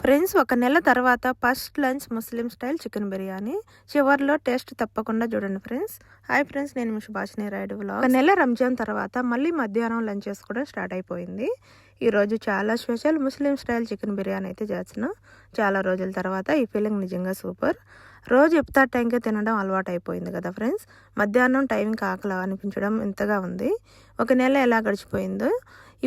Friends, ఒక నెల తర్వాత ఫస్ట్ లంచ్ ముస్లిం స్టైల్ చికెన్ బిర్యానీ. చివర్లో టేస్ట్ తప్పకుండా చూడండి ఫ్రెండ్స్. హాయ్ ఫ్రెండ్స్, నేను మీ సుభాషిణి రాయుడు వ్లాగ్స్. ఒక నెల రంజాన్ తర్వాత మళ్ళీ మధ్యాహ్నం లంచ్ చేసుకోవడం స్టార్ట్ అయిపోయింది. ఈరోజు చాలా స్పెషల్ ముస్లిం స్టైల్ చికెన్ బిర్యానీ అయితే చేస్తున్నాం. చాలా రోజుల తర్వాత ఈ ఫీలింగ్ నిజంగా సూపర్. రోజు ఇఫ్తార్ టైంకే తినడం అలవాటు అయిపోయింది కదా ఫ్రెండ్స్. మధ్యాహ్నం టైంకి ఆకలి అనిపించడం ఎంతగా ఉంది. ఒక నెల ఎలా గడిచిపోయిందో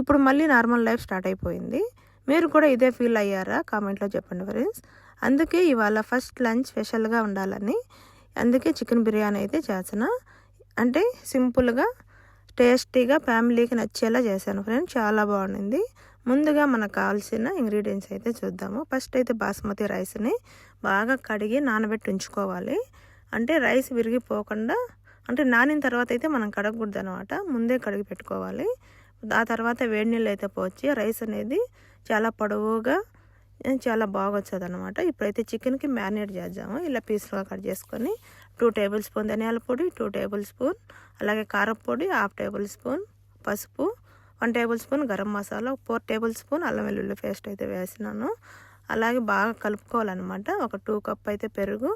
ఇప్పుడు మళ్ళీ నార్మల్ లైఫ్ స్టార్ట్ అయిపోయింది. మీరు కూడా ఇదే ఫీల్ అయ్యారా? కామెంట్లో చెప్పండి ఫ్రెండ్స్. అందుకే ఇవాళ ఫస్ట్ లంచ్ స్పెషల్గా ఉండాలని అందుకే చికెన్ బిర్యానీ అయితే చేస్తున్నా. అంటే సింపుల్గా టేస్టీగా ఫ్యామిలీకి నచ్చేలా చేశాను ఫ్రెండ్స్. చాలా బాగుంది. ముందుగా మనకు కావాల్సిన ఇంగ్రీడియంట్స్ అయితే చూద్దాము. ఫస్ట్ అయితే బాస్మతి రైస్ని బాగా కడిగి నానబెట్టి ఉంచుకోవాలి. అంటే రైస్ విరిగిపోకుండా, అంటే నానిన తర్వాత అయితే మనం కడగకూడదు అనమాట, ముందే కడిగి పెట్టుకోవాలి. ఆ తర్వాత వేడి నీళ్ళు అయితే పోచి రైస్ అనేది చాలా పొడవుగా చాలా బాగా వచ్చేది అనమాట. ఇప్పుడైతే చికెన్కి మ్యారినేట్ చేద్దాము. ఇలా పీస్లుగా కట్ చేసుకొని 2 టేబుల్ స్పూన్ ధనియాల పొడి, 2 టేబుల్ స్పూన్ అలాగే కారం పొడి, 1/2 టేబుల్ స్పూన్ పసుపు, 1 table spoon garam masala, 4 table spoon అల్లం వెల్లుల్లి పేస్ట్ అయితే వేసినాను. అలాగే బాగా కలుపుకోవాలన్నమాట. ఒక 2 కప్ అయితే పెరుగు,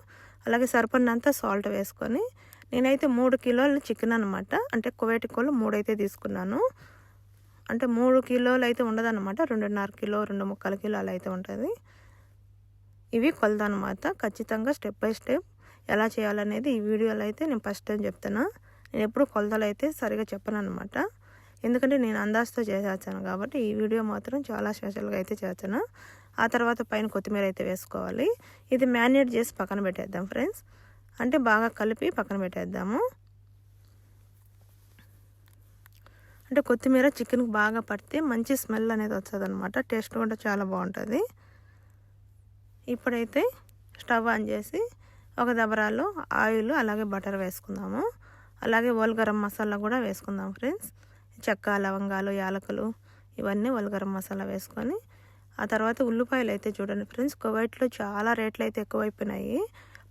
అలాగే సరిపడినంత సాల్ట్ వేసుకొని, నేనైతే 3 కిలోల చికెన్ అనమాట. అంటే కువైట్ కోళ్ళు 3 అయితే తీసుకున్నాను. అంటే 3 కిలోలు అయితే ఉండదన్నమాట. 2.5 కిలో, 2.75 కిలో అలా అయితే ఉంటుంది. ఇవి కొలత అనమాట. ఖచ్చితంగా స్టెప్ బై స్టెప్ ఎలా చేయాలనేది ఈ వీడియోలో అయితే నేను ఫస్ట్ టైం చెప్తున్నా. నేను ఎప్పుడు కొలతలు అయితే సరిగా చెప్పను అనమాట. ఎందుకంటే నేను అందాజుతో చేసేస్తాను కాబట్టి ఈ వీడియో మాత్రం చాలా స్పెషల్గా అయితే చేస్తాను. ఆ తర్వాత పైన కొత్తిమీర అయితే వేసుకోవాలి. ఇది మ్యారినేట్ చేసి పక్కన పెట్టేద్దాం ఫ్రెండ్స్. అంటే బాగా కలిపి పక్కన పెట్టేద్దాము. అంటే కొత్తిమీర చికెన్కి బాగా పడితే మంచి స్మెల్ అనేది వస్తుంది అనమాట. టేస్ట్ కూడా చాలా బాగుంటుంది. ఇప్పుడైతే స్టవ్ ఆన్ చేసి ఒక దబరాలో ఆయిల్ అలాగే బటర్ వేసుకుందాము. అలాగే హోల్ గరం మసాలా కూడా వేసుకుందాం ఫ్రెండ్స్. చెక్క, లవంగాలు, యాలకులు ఇవన్నీ హోల్ గరం మసాలా వేసుకొని, ఆ తర్వాత ఉల్లిపాయలు అయితే చూడండి ఫ్రెండ్స్. కువైట్లో చాలా రేట్లు అయితే ఎక్కువైపోయినాయి.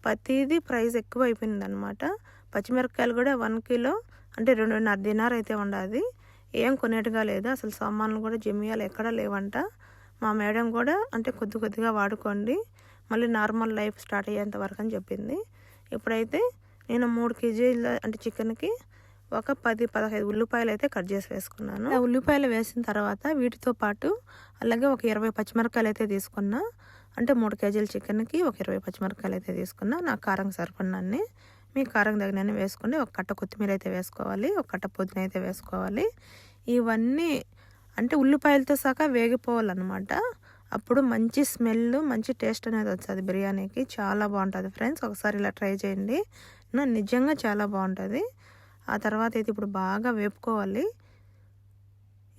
ప్రతిదీ ప్రైస్ ఎక్కువ అయిపోయింది అనమాట. పచ్చిమిరపకాయలు కూడా 1 కిలో అంటే 2.5 దినార్ అయితే ఉండాలి. ఏం కొనేట్టుగా లేదు. అసలు సామాన్లు కూడా జమియాలు ఎక్కడా లేవంట. మా మేడం కూడా అంటే కొద్దిగా వాడుకోండి, మళ్ళీ నార్మల్ లైఫ్ స్టార్ట్ అయ్యేంత వరకు అని చెప్పింది. ఇప్పుడైతే నేను 3 కేజీల అంటే చికెన్కి ఒక 10-15 ఉల్లిపాయలు అయితే కట్ చేసి వేసుకున్నాను. ఆ ఉల్లిపాయలు వేసిన తర్వాత వీటితో పాటు అలాగే ఒక 20 పచ్చిమిరపకాయలు అయితే తీసుకున్నా. అంటే 3 కేజీల చికెన్కి ఒక 20 పచ్చిమిరపకాయలు అయితే తీసుకున్నా. నాకు కారం సరిపడినన్ని, మీ కారం తగినన్ని వేసుకోండి. ఒక కట్ట కొత్తిమీర అయితే వేసుకోవాలి, ఒక కట్ట పుదీనా అయితే వేసుకోవాలి. ఇవన్నీ అంటే ఉల్లిపాయలతో సహా వేగిపోవాలన్నమాట. అప్పుడు మంచి స్మెల్, మంచి టేస్ట్ అనేది వస్తుంది బిర్యానీకి. చాలా బాగుంటుంది ఫ్రెండ్స్. ఒకసారి ఇలా ట్రై చేయండి. నిజంగా చాలా బాగుంటుంది. ఆ తర్వాత అయితే ఇప్పుడు బాగా వేపుకోవాలి.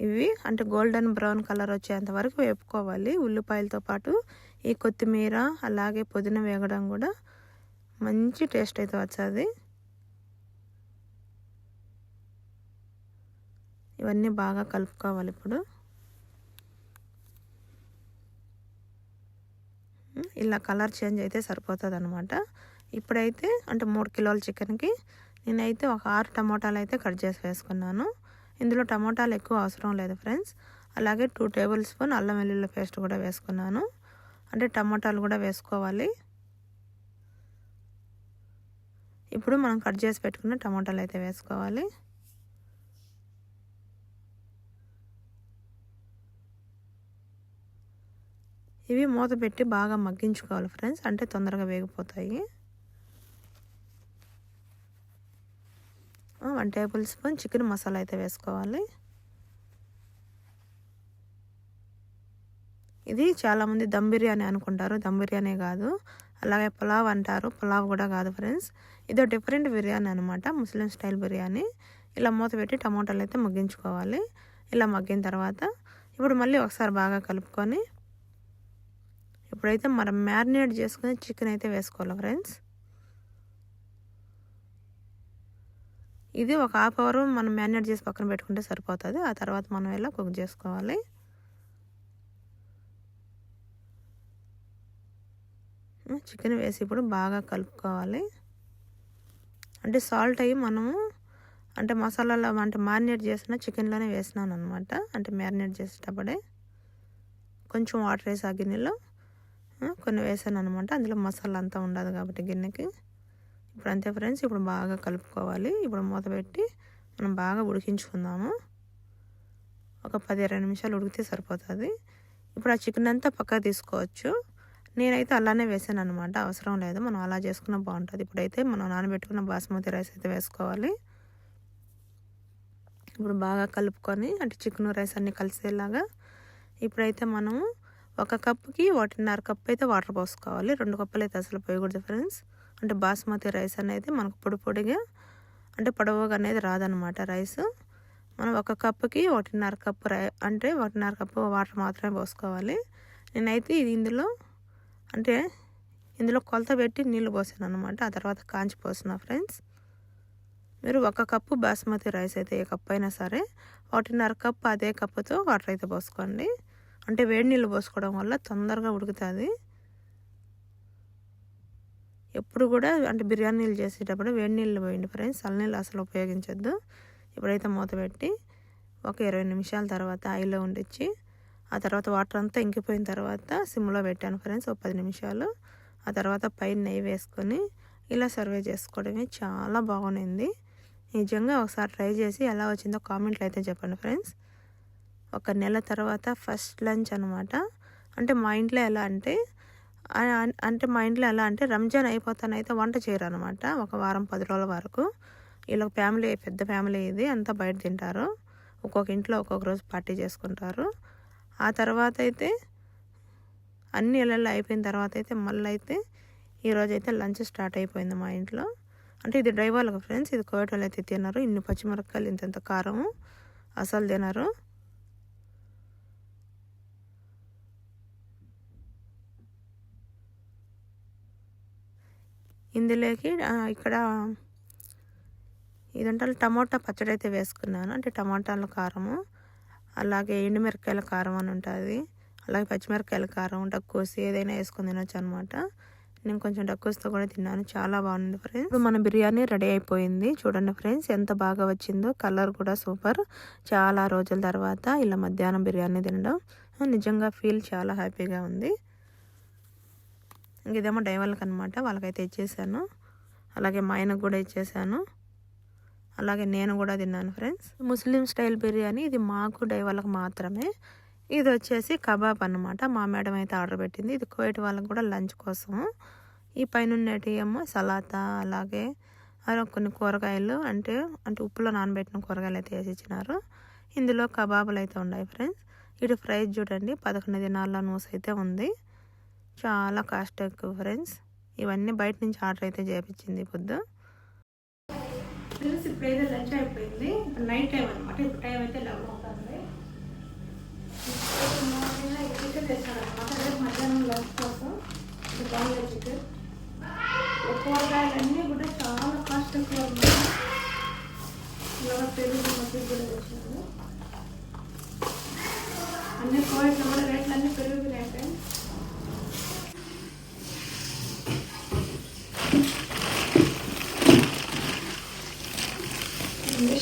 ఇవి అంటే గోల్డెన్ బ్రౌన్ కలర్ వచ్చేంత వరకు వేపుకోవాలి. ఉల్లిపాయలతో పాటు ఈ కొత్తిమీర అలాగే పుదీనా వేగడం కూడా మంచి టేస్ట్ అయితే వచ్చేది. ఇవన్నీ బాగా కలుపుకోవాలి. ఇప్పుడు ఇలా కలర్ చేంజ్ అయితే సరిపోతుంది అనమాట. ఇప్పుడైతే అంటే 3 కిలోల చికెన్కి నేనైతే ఒక 6 టమోటాలు అయితే కట్ చేసి వేసుకున్నాను. ఇందులో టమోటాలు ఎక్కువ అవసరం లేదు ఫ్రెండ్స్. అలాగే 2 టేబుల్ స్పూన్ అల్లం వెల్లుల్లి పేస్ట్ కూడా వేసుకున్నాను. అంటే టమోటాలు కూడా వేసుకోవాలి. ఇప్పుడు మనం కట్ చేసి పెట్టుకున్న టమోటాలు అయితే వేసుకోవాలి. ఇవి మూత పెట్టి బాగా మగ్గించుకోవాలి ఫ్రెండ్స్. అంటే తొందరగా వేగిపోతాయి. 1 టేబుల్ స్పూన్ చికెన్ మసాలా అయితే వేసుకోవాలి. ఇది చాలామంది దమ్ బిర్యానీ అనుకుంటారు. దమ్ బిర్యానీ కాదు, అలాగే పులావ్ అంటారు. పులావ్ కూడా కాదు ఫ్రెండ్స్. ఇదో డిఫరెంట్ బిర్యానీ అనమాట, ముస్లిం స్టైల్ బిర్యానీ. ఇలా మూత పెట్టి టమోటాలు అయితే మగ్గించుకోవాలి. ఇలా మగ్గిన తర్వాత ఇప్పుడు మళ్ళీ ఒకసారి బాగా కలుపుకొని, ఇప్పుడైతే మనం మ్యారినేట్ చేసుకుని చికెన్ అయితే వేసుకోవాలి ఫ్రెండ్స్. ఇది ఒక 1/2 అవర్ మనం మ్యారినేట్ చేసి పక్కన పెట్టుకుంటే సరిపోతుంది. ఆ తర్వాత మనం ఇలా కుక్ చేసుకోవాలి. చికెన్ వేసి ఇప్పుడు బాగా కలుపుకోవాలి. అంటే సాల్ట్ అయ్యి మనము అంటే మసాలాలో అంటే మ్యారినేట్ చేసిన చికెన్లోనే వేసినాను అనమాట. అంటే మ్యారినేట్ చేసేటప్పుడే కొంచెం వాటర్ వేసి ఆ గిన్నెలో కొన్ని వేసాను అనమాట. అందులో మసాలా అంతా ఉండదు కాబట్టి గిన్నెకి. ఇప్పుడు అంతే ఫ్రెండ్స్. ఇప్పుడు బాగా కలుపుకోవాలి. ఇప్పుడు మూత పెట్టి మనం బాగా ఉడికించుకుందాము. ఒక 10-20 నిమిషాలు ఉడికితే సరిపోతుంది. ఇప్పుడు ఆ చికెన్ అంతా పక్కకు తీసుకోవచ్చు. నేనైతే అలానే వేసాను అనమాట. అవసరం లేదు, మనం అలా చేసుకున్నా బాగుంటుంది. ఇప్పుడైతే మనం నానబెట్టుకున్న బాస్మతి రైస్ అయితే వేసుకోవాలి. ఇప్పుడు బాగా కలుపుకొని అంటే చికెన్ రైస్ అన్నీ కలిసేలాగా ఇప్పుడైతే మనము 1 కప్పుకి 1.5 కప్పు అయితే వాటర్ పోసుకోవాలి. 2 కప్పులు అయితే అసలు పోయకూడదు ఫ్రెండ్స్. అంటే బాస్మతి రైస్ అనేది మనకు పొడిగా అంటే పొడవుగా అనేది రాదనమాట రైస్. మనం 1 కప్పుకి 1.5 కప్పు అంటే 1.5 కప్పు వాటర్ మాత్రమే పోసుకోవాలి. నేనైతే ఇందులో కొలత పెట్టి నీళ్ళు పోసాను అనమాట. ఆ తర్వాత కాంచి పోసిన ఫ్రెండ్స్. మీరు 1 కప్పు బాస్మతి రైస్ అయితే ఏ కప్పు అయినా సరే 1.5 కప్పు అదే కప్పుతో వాటర్ అయితే పోసుకోండి. అంటే వేడి నీళ్ళు పోసుకోవడం వల్ల తొందరగా ఉడుకుతుంది. ఎప్పుడు కూడా అంటే బిర్యానీ నీళ్ళు చేసేటప్పుడు వేడి నీళ్ళు పోయండి ఫ్రెండ్స్. చల్లనీళ్ళు అసలు ఉపయోగించొద్దు. ఇప్పుడైతే మూత పెట్టి ఒక 20 నిమిషాల తర్వాత హైలో ఉండిచ్చి ఆ తర్వాత వాటర్ అంతా ఇంకిపోయిన తర్వాత సిమ్లో పెట్టాను ఫ్రెండ్స్. ఒక 10 నిమిషాలు. ఆ తర్వాత పైన నెయ్యి వేసుకొని ఇలా సర్వ్ చేసుకోవడమే. చాలా బాగుంది. నిజంగా ఒకసారి ట్రై చేసి ఎలా వచ్చిందో కామెంట్లు అయితే చెప్పండి ఫ్రెండ్స్. 1 నెల తర్వాత ఫస్ట్ లంచ్ అనమాట. అంటే మా ఇంట్లో ఎలా అంటే రంజాన్ అయిపోతానైతే వంట చేయరు అనమాట. ఒక వారం 10 రోజుల వరకు. ఇలా ఫ్యామిలీ పెద్ద ఫ్యామిలీ ఇది. అంతా బయట తింటారు. ఒక్కొక్క ఇంట్లో ఒక్కొక్క రోజు పార్టీ చేసుకుంటారు. ఆ తర్వాత అయితే అన్ని ఇళ్ళల్లో అయిపోయిన తర్వాత అయితే మళ్ళీ అయితే ఈరోజు అయితే లంచ్ స్టార్ట్ అయిపోయింది మా ఇంట్లో. అంటే ఇది డ్రై వాళ్ళకి ఫ్రెండ్స్. ఇది కోయట వాళ్ళు అయితే తినరు. ఇన్ని పచ్చిమిరపకాయలు ఇంత కారము అసలు తినరు. ఇందులోకి ఇక్కడ ఇదంటే టమోటా పచ్చడి అయితే వేసుకున్నాను. అంటే టమాటాల కారము, అలాగే ఎండుమిరపకాయల కారం అని ఉంటుంది, అలాగే పచ్చిమిరపకాయల కారం, డక్కుసి ఏదైనా వేసుకొని తినొచ్చు అనమాట. నేను కొంచెం డక్కుస్తో కూడా తిన్నాను. చాలా బాగుంది ఫ్రెండ్స్. ఇప్పుడు మన బిర్యానీ రెడీ అయిపోయింది. చూడండి ఫ్రెండ్స్ ఎంత బాగా వచ్చిందో. కలర్ కూడా సూపర్. చాలా రోజుల తర్వాత ఇలా మధ్యాహ్నం బిర్యానీ తినడం నిజంగా ఫీల్ చాలా హ్యాపీగా ఉంది. ఇదేమో డైవర్లకు అనమాట. వాళ్ళకైతే ఇచ్చేసాను. అలాగే మా ఆయనకు కూడా ఇచ్చేసాను. అలాగే నేను కూడా తిన్నాను ఫ్రెండ్స్. ముస్లిం స్టైల్ బిర్యానీ ఇది మాకు డైవర్లకు మాత్రమే. ఇది వచ్చేసి కబాబ్ అన్నమాట. మా మేడం అయితే ఆర్డర్ పెట్టింది. ఇది కోయట వాళ్ళకి కూడా లంచ్ కోసం. ఈ పైన ఏమో సలాతా, అలాగే కొన్ని కూరగాయలు అంటే ఉప్పులో నానబెట్టిన కూరగాయలు అయితే వేసి ఇచ్చినారు. ఇందులో కబాబులు అయితే ఉన్నాయి ఫ్రెండ్స్. ఇటు ప్రైస్ చూడండి 11 దినాల నూస్ అయితే ఉంది. చాలా కాస్ట్ ఎక్కువ ఫ్రెండ్స్. ఇవన్నీ బయట నుంచి ఆర్డర్ అయితే చేయించింది పొద్దు ఫ్రెండ్స్. ఇప్పుడైతే లంచ్ అయిపోయింది. ఇప్పుడు నైట్ టైం అనమాట. ఇప్పుడు టైం అయితే 11 అవుతుంది. చికెన్ తెచ్చాను అనమాట. రేపు మధ్యాహ్నం లంచ్ కోసం బాగా చికెన్. కూరగాయలన్నీ కూడా చాలా కాస్ట్ ఎక్కువ అనమాట. ఇలా పెరుగు మధ్య కూడా తెచ్చాను. అన్ని కోయిట్లో కూడా రేట్లు అన్నీ పెరుగుతున్నాయి ఫ్రెండ్స్.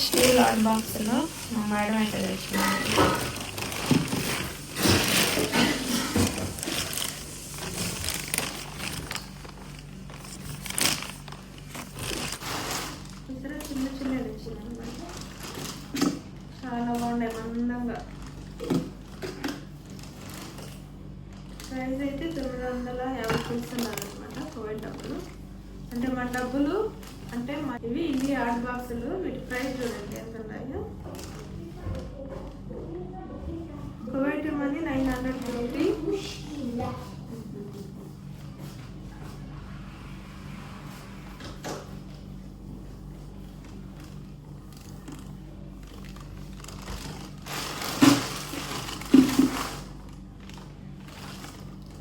స్టీల్ హాట్ బాక్స్లో మా మేడం అయితే తెచ్చినాను. చిన్న తెచ్చినాను అనమాట. చాలా బాగున్నాయి మందంగా. ప్రైస్ అయితే 950 ఇస్తున్నారు అనమాట కోవిడ్ డబ్బులు. అంటే మన డబ్బులు అంటే ఇవి ఇన్ని హాట్ బాక్సులు. వీటి ప్రైస్ చూడండి ఎంత ఉన్నాయో. Kuwait money 950.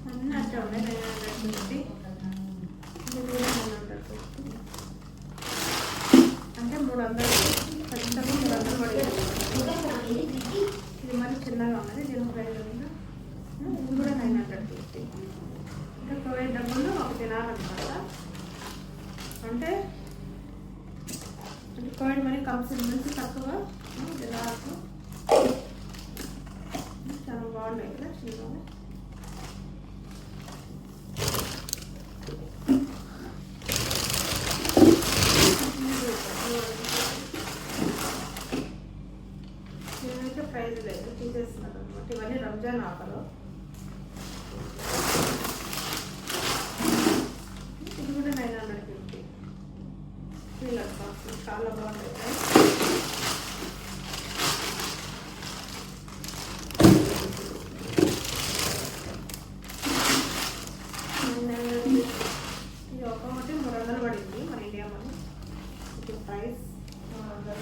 అన్నీ అట్లా ఉన్నాయి. 950 అంటే 300 ఖచ్చితంగా 300 పడుతుంది. ఇది మరి చిన్నగా ఉన్నది. దీని ప్రైస్ ఇది కూడా 950. అంటే కోవిడ్ డబ్బులు ఒక తినాలన్నమాట. అంటే కోవిడ్ మనీ కంపెనీ నుంచి తక్కువ తినాలకు. చాలా బాగున్నాయి కదా చిన్నగా. ఆపరు. ఇది కూడా 950 పిల్లర్ బాక్స్ చాలా బాగుంటుంది. ఇది ఒకటి 300 పడింది మన ఇండియా మనీ. ఇది ప్రైస్ 300.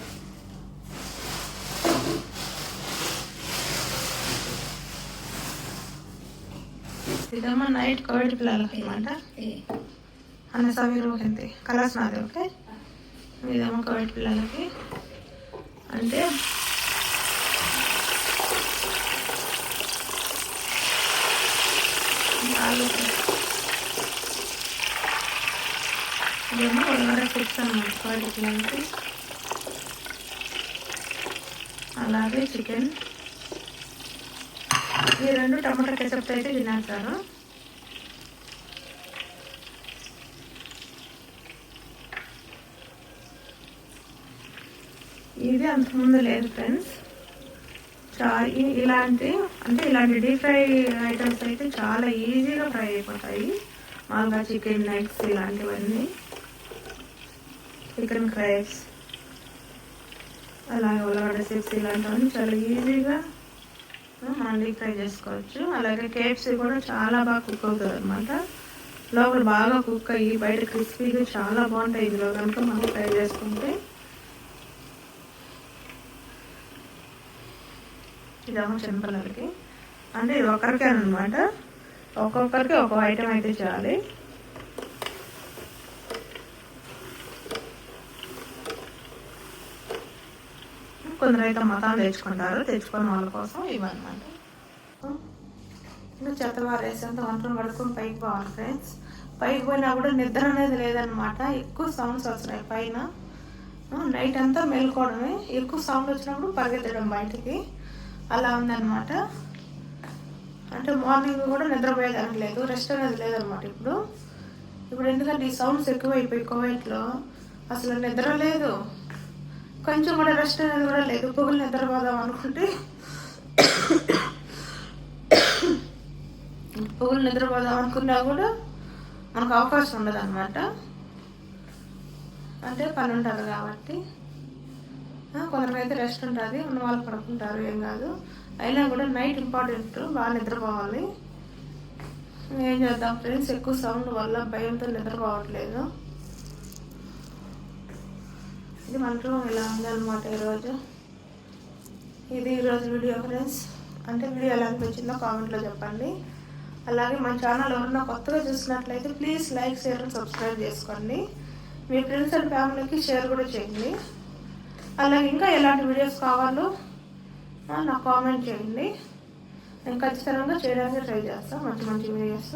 ఇదేమో నైట్ కోవిడ్ పిల్లలకి అనమాట. అన్న సమీరు ఎంత కలర్స్ నాది. ఓకే, ఇదేమో కోవిడ్ పిల్లలకి అంటే ఇదేమో ఒళ్ళవర ఫుడ్స్ అన్నమాట కోవిడ్ పిల్లలకి. అలాగే చికెన్. ఈ 2 టమాటా కెచప్ అయితే తినేస్తారు. ఇది అంతకుముందు లేదు ఫ్రెండ్స్. ఇలాంటి డీప్ ఫ్రై ఐటమ్స్ అయితే చాలా ఈజీగా ఫ్రై అయిపోతాయి. మామూలుగా చికెన్ ఎగ్స్ ఇలాంటివన్నీ, చికెన్ ఫ్రైస్, అలాగే ఉల్లగడ్డ చిప్స్ ఇలాంటివన్నీ చాలా ఈజీగా మనం డీప్ ఫ్రై చేసుకోవచ్చు. అలాగే కేఎఫ్సీ కూడా చాలా బాగా కుక్ అవుతుంది అనమాట. లోపల బాగా కుక్ అయ్యి బయట క్రిస్పీగా చాలా బాగుంటాయి ఇందులో కనుక మనం ఫ్రై చేసుకుంటే. ఇదేమో చిన్నపిల్లలకి అంటే ఇది ఒకరికే అనమాట. ఒక్కొక్కరికి ఒక ఐటెం అయితే చేయాలి. కొందరైతే మతాలు తెచ్చుకుంటారు, తెచ్చుకున్న వాళ్ళ కోసం ఇవన్నమాట. ఇంకా చెత్త వారేసేంత వంటలు పడుకొని పైకి పోవాలి ఫ్రెండ్స్. పైకి పోయినా కూడా నిద్ర అనేది లేదనమాట. ఎక్కువ సౌండ్స్ వస్తున్నాయి పైన. నైట్ అంతా మేల్కోవడమే, ఎక్కువ సౌండ్ వచ్చినప్పుడు పరిగెత్తడం బయటికి, అలా ఉందన్నమాట. అంటే మార్నింగ్ కూడా నిద్రపోయేదానికి లేదు, రెస్ట్ అనేది లేదనమాట. ఇప్పుడు ఎందుకంటే ఈ సౌండ్స్ ఎక్కువైపోయి కోవిడ్లో అసలు నిద్ర లేదు, కొంచెం కూడా రెస్ట్ అనేది కూడా లేదు. పొగులు నిద్రపోదాం అనుకుంటే పొగులు నిద్రపోదాం అనుకున్నా కూడా మనకు అవకాశం ఉండదు అనమాట. అంటే పని ఉంటుంది కాబట్టి. కొందరికైతే రెస్ట్ ఉంటుంది, ఉన్న వాళ్ళు పడుకుంటారు, ఏం కాదు. అయినా కూడా నైట్ ఇంపార్టెంట్, బాగా నిద్రపోవాలి. ఏం చేద్దాం ఫ్రెండ్స్, ఎక్కువ సౌండ్ వల్ల భయంతో నిద్రపోవట్లేదు. ఇది మనలో ఇలా ఉందన్నమాట ఈరోజు. ఇది ఈరోజు వీడియో ఫ్రెండ్స్. అంటే వీడియో ఎలా అనిపించిందో కామెంట్లో చెప్పండి. అలాగే మన ఛానల్ ఎవరైనా కొత్తగా చూసినట్లయితే please like, share and subscribe చేసుకోండి. మీ ఫ్రెండ్స్ అండ్ ఫ్యామిలీకి షేర్ కూడా చేయండి. అలాగే ఇంకా ఎలాంటి వీడియోస్ కావాలో నాకు కామెంట్ చేయండి. నేను ఖచ్చితంగా చేయడానికి ట్రై చేస్తాను మంచి మంచి వీడియోస్.